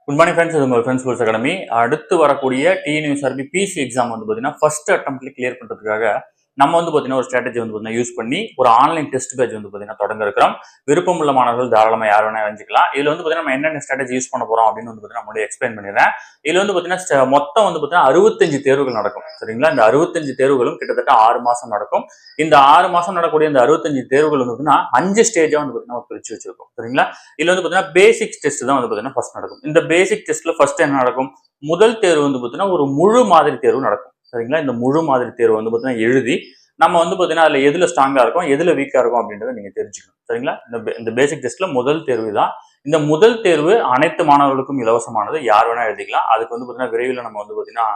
Good morning friends, இது உங்கள் friends schools academy. அடுத்து வரக்கூடிய டிஎன்யூஎஸ்ஆர்பி பிசி எக்ஸாம் வந்து பார்த்தீங்கன்னா ஃபர்ஸ்ட் அட்டம்ப்ட்ல கிளியர் பண்ணுறதுக்காக நம்ம வந்து பார்த்தீங்கன்னா ஒரு ஸ்ட்ராட்டஜி வந்து பார்த்தீங்கன்னா யூஸ் பண்ணி ஒரு ஆன்லைன் டெஸ்ட் பேட்ச் வந்து பார்த்தீங்கன்னா தொடங்க இருக்கிறோம். விருப்பம் உள்ள மாணவர்கள் தாராளமாக யார் வேணா அறிஞ்சிக்கலாம். இதில் வந்து பார்த்தீங்கன்னா நம்ம என்னென்ன ஸ்ட்ராட்டஜி யூஸ் பண்ண போகிறோம் அப்படின்னு வந்து பார்த்தீங்கன்னா முன்னாடி எக்ஸ்பிளைன் பண்ணிடுறேன். இதில் வந்து பார்த்தீங்கன்னா மொத்தம் வந்து பார்த்தீங்கன்னா 65 தேர்வுகள் நடக்கும். சரிங்களா? இந்த 65 தேர்வுகளும் கிட்டத்தட்ட 6 மாதம் நடக்கும். இந்த 6 மாதம் நடக்கக்கூடிய இந்த 65 தேர்வுகள் வந்து பார்த்தீங்கன்னா 5 ஸ்டேஜாக வந்து பார்த்தீங்கன்னா பிரிச்சு வச்சிருக்கோம். சரிங்களா? இதில் வந்து பார்த்தீங்கன்னா பேசிக் டெஸ்ட் தான் வந்து பார்த்தீங்கன்னா ஃபர்ஸ்ட் நடக்கும். இந்த பேசிக் டெஸ்ட்ல ஃபர்ஸ்ட் என்ன நடக்கும்? முதல் தேர்வு வந்து பார்த்தீங்கன்னா ஒரு முழு மாதிரி தேர்வு நடக்கும். சரிங்களா? இந்த முழு மாதிரி தேர்வு வந்து பார்த்தீங்கன்னா எழுதி நம்ம வந்து பார்த்தீங்கன்னா அதில் எதுல ஸ்ட்ராங்கா இருக்கும், எதுல வீக்கா இருக்கும் அப்படின்றத நீங்க தெரிஞ்சுக்கணும். சரிங்களா? இந்த பேசிக் டெஸ்ட்ல முதல் தேர்வு தான். இந்த முதல் தேர்வு அனைத்து மாணவர்களுக்கும் இலவசமானது, யார் வேணா எழுதிக்கலாம். அதுக்கு வந்து பார்த்தீங்கன்னா விரைவில் நம்ம வந்து பார்த்தீங்கன்னா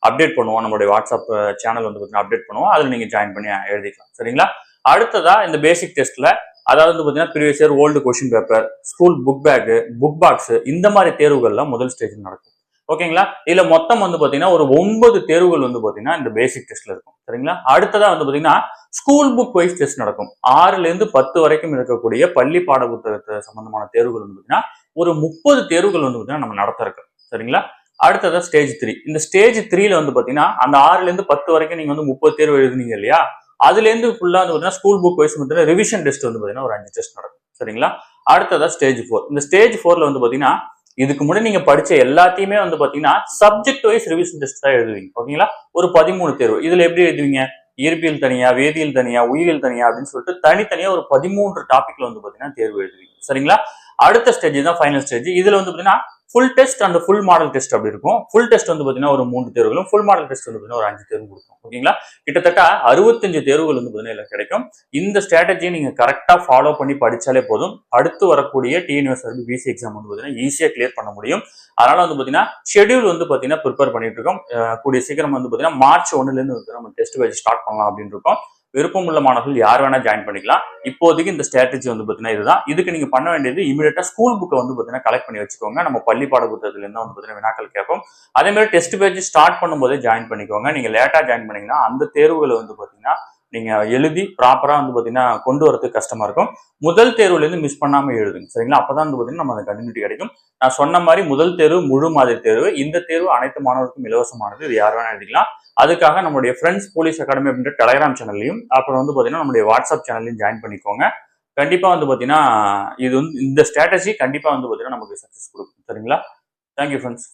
அப்டேட் பண்ணுவோம். நம்மளுடைய வாட்ஸ்அப் சேனல் வந்து பார்த்தீங்கன்னா அப்டேட் பண்ணுவோம். அதில் நீங்க ஜாயின் பண்ணி எழுதிக்கலாம். சரிங்களா? அடுத்ததா இந்த பேசிக் டெஸ்ட்ல அதாவது வந்து பார்த்தீங்கன்னா previous year old question paper, school book bag, book box, இந்த மாதிரி தேர்வுகள்லாம் முதல் ஸ்டேஜ் நடக்கும். ஓகேங்களா? இதுல மொத்தம் வந்து பாத்தீங்கன்னா ஒரு 9 தேர்வுகள் வந்து பாத்தீங்கன்னா இந்த பேசிக் டெஸ்ட்ல இருக்கும். சரிங்களா? அடுத்ததா வந்து பாத்தீங்கன்னா ஸ்கூல் புக் வைஸ் டெஸ்ட் நடக்கும். 6ல இருந்து 10 வரைக்கும் இருக்கக்கூடிய பள்ளி பாட புத்தகத்தை சம்பந்தமான தேர்வுகள் வந்து பாத்தீங்கன்னா ஒரு 30 தேர்வுகள் வந்து பாத்தீங்கன்னா நம்ம நடத்த இருக்கோம். சரிங்களா? அடுத்ததா ஸ்டேஜ் 3. இந்த ஸ்டேஜ் 3ல வந்து பாத்தீங்கன்னா அந்த 6ல இருந்து 10 வரைக்கும் நீங்க வந்து 30 தேர்வு எழுதுனீங்க இல்லையா? அதுல இருந்து ஃபுல்லா வந்து பாத்தீங்கன்னா ஸ்கூல் புக் வைஸ் வந்து ரிவிஷன் டெஸ்ட் வந்து பாத்தீங்கன்னா ஒரு 5 டெஸ்ட் நடக்கும். சரிங்களா? அடுத்ததா ஸ்டேஜ் 4. இந்த ஸ்டேஜ் 4ல வந்து பாத்தீங்கன்னா இதுக்கு முன்னாடி நீங்க படிச்ச எல்லாத்தையுமே வந்து பாத்தீங்கன்னா சப்ஜெக்ட் வைஸ் ரிவிஷன் டெஸ்ட் தான் எழுதுவீங்க. ஓகேங்களா? ஒரு 13 தேர்வு. இதுல எப்படி எழுதுவீங்க? இயற்பியல் தனியா, வேதியியல் தனியா, உயிரியல் தனியா அப்படின்னு சொல்லிட்டு தனித்தனியா ஒரு 13 டாபிக்ல வந்து பாத்தீங்கன்னா தேர்வு எழுதுவீங்க. சரிங்களா? அடுத்த ஸ்டேஜ் தான் ஃபைனல் ஸ்டேஜ். இதுல வந்து பாத்தீங்கன்னா full test and full model test அப்படி இருக்கும். ஃபுல் டெஸ்ட் வந்து பாத்தீங்கன்னா ஒரு 3 தேர்வுகளும், ஃபுல் மாடல் டெஸ்ட் வந்து பாத்தீங்கன்னா ஒரு 5 தேர்வு கொடுக்கும். ஓகேங்களா? கிட்டத்தட்ட 65 தேர்வுகள் வந்து பாத்தீங்கன்னா கிடைக்கும். இந்த ஸ்ட்ராட்டஜியை நீங்க கரெக்டா ஃபாலோ பண்ணி படிச்சாலே போதும். அடுத்து வரக்கூடிய டிஎன்யூஎஸ்ஆர்பி பிசி எக்ஸாம் வந்து பாத்தீங்கன்னா ஈஸியா கிளியர் பண்ண முடியும். அதனால வந்து பாத்தீங்கன்னா ஷெட்யூல் வந்து பாத்தீங்கன்னா ப்ரிப்பேர் பண்ணிட்டு இருக்கோம். கூடிய சீக்கிரம் வந்து பாத்தீங்கன்னா மார்ச் 1ல இருந்து நம்ம டெஸ்ட் பேட்ச் ஸ்டார்ட் பண்ணலாம் அப்படின்னு இருக்கோம். விருப்பம் உள்ள மாணவர்கள் யார் வேணா ஜாயின் பண்ணிக்கலாம். இப்போதைக்கு இந்த ஸ்ட்ராட்டஜி வந்து பாத்தீங்கன்னா இதுதான். இதுக்கு நீங்க பண்ண வேண்டியது இமீடியட்டா ஸ்கூல் புக்கை வந்து பாத்தீங்கன்னா கலெக்ட் பண்ணி வச்சுக்கோங்க. நம்ம பள்ளி பாட புத்தகத்துல இருந்து வந்து பாத்தீங்கன்னா வினாக்கள் கேட்போம். அதே மாதிரி டெஸ்ட் பேட்ச் ஸ்டார்ட் பண்ணும்போதே ஜாயின் பண்ணிக்கோங்க. நீங்க லேட்டா ஜாயின் பண்ணீங்கன்னா அந்த தேர்வுகளை வந்து பாத்தீங்கன்னா நீங்க எழுதி ப்ராப்பரா வந்து பாத்தீங்கன்னா கொண்டு வரதுக்கு கஷ்டமா இருக்கும். முதல் தேர்வுல இருந்து மிஸ் பண்ணாம எழுதுங்க. சரிங்களா? அப்பதான் வந்து பாத்தீங்கன்னா நம்ம அந்த கண்டினியூட்டி கிடைக்கும். நான் சொன்ன மாதிரி முதல் தேர்வு முழு மாதிரி தேர்வு. இந்த தேர்வு அனைத்து மாணவருக்கும் இலவசமானது. இது யார் வேணா எழுதிக்கலாம். அதுக்காக நம்மளுடைய ஃப்ரெண்ட்ஸ் போலீஸ் அகாடமி அப்படின்ற டெலிகிராம் சேனல்லையும் அப்புறம் வந்து பாத்தீங்கன்னா நம்மளுடைய வாட்ஸ்அப் சேனல்லையும் ஜாயின் பண்ணிக்கோங்க. கண்டிப்பா வந்து பாத்தீங்கன்னா இது வந்து இந்த ஸ்ட்ராட்டஜி கண்டிப்பா வந்து பாத்தீங்கன்னா நமக்கு சக்சஸ் கொடுக்கும். சரிங்களா? Thank you friends.